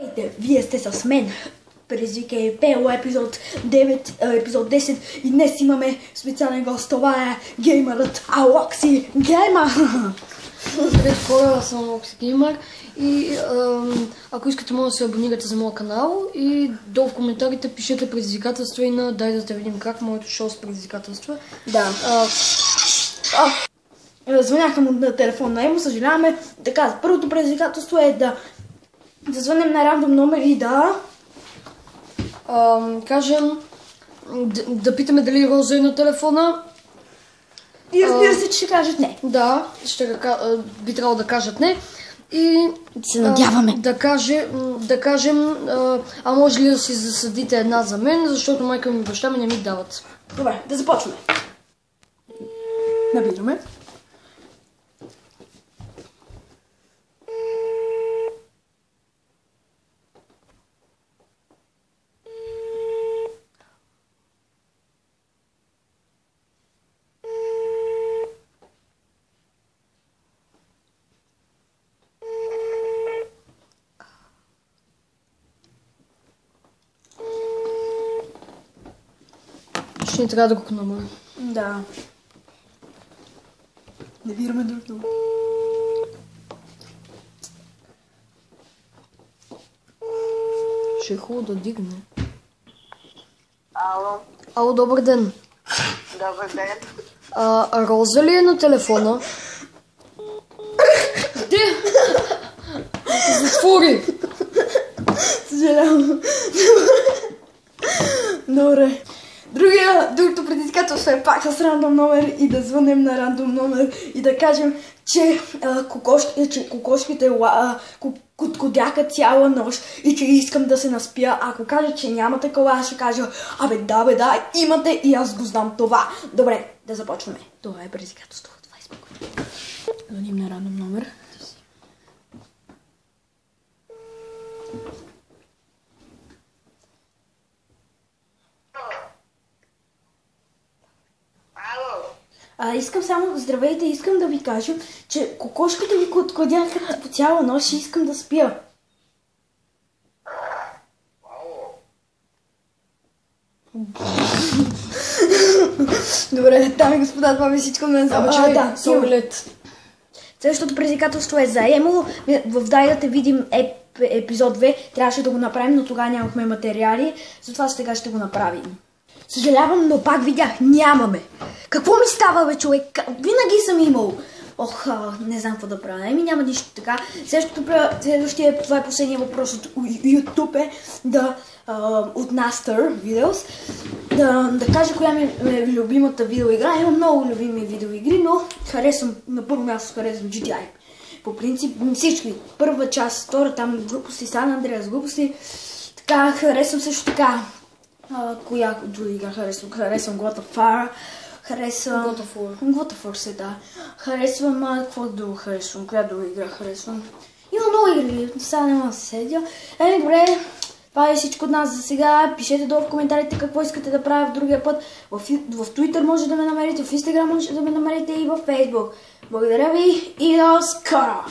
Здравейте, вие сте с мен, предизвика ПЛ епизод 9, епизод 10 и днес имаме специален гост, това е геймърът Алокси Геймър. Здравейте хора, аз съм Алокси Геймър и ако искате може да се абонирате за моя канал и долу в коментарите пишете предизвикателства и на дай да видим как моето шоу с предизвикателства. Да. Звъняха му на телефона му, съжаляваме. Така, първото предизвикателство е да звънем на рандом номер и да кажем, да питаме дали Роза е на телефона. И разбира се, че ще кажат не. Да, би трябвало да кажат не. И се надяваме. Да кажем, а може ли да си засадите една за мен, защото майка ми и баща ми не ми дават. Добре, да започваме. Набираме. Ще ни трябва да го намалим. Да. Набираме друг номер. Ще е хубаво да дигне. Ало. Ало, добър ден. Добър ден. Роза ли е на телефона? Де? Затвори! Съжалявам. Добре. Другото предизвикателство е пак с рандом номер и да звънем на рандом номер и да кажем, че кокошките коткодяха цяла нощ и че искам да се наспя. Ако кажа, че няма такова, аз ще кажа, да, имате и аз го знам това. Добре, да започваме. Това е предизвикателство от Facebook. Звъним на рандом номер. Искам само, здравейте, искам да ви кажа, че кокошките ви коткодяха по цяла нощ и искам да спя. Добре, дами и господа, това ми всичко на Да, с оглед. Следващото предизвикателство е заемо. В дай да видим епизод 2. Трябваше да го направим, но тогава нямахме материали. Затова сега ще го направим. Съжалявам, но пак видях, нямаме. Какво ми става, бе, човек? Винаги съм имал. Не знам какво да правя. Няма нищо така. Следващия, това е последния въпрос от YouTube е от Naster Videos. Да кажа коя ми е любимата видеоигра. Имам много любими видеоигри, но на първо място харесвам GTI. По принцип всички. Първа част, втора там глупости, Сан Андреас глупости. Така, харесвам също така. Коя друга игра харесвам? Харесвам God of War. Харесвам... God of War се, да. Харесвам... Какво друго харесвам? Коя друга игра харесвам? Има много игри. Сега няма да се седя. Добре. Това е всичко от нас за сега. Пишете долу в коментарите какво искате да правя в другия път. В Twitter може да ме намерите, в Instagram може да ме намерите и в Facebook. Благодаря ви и до скоро!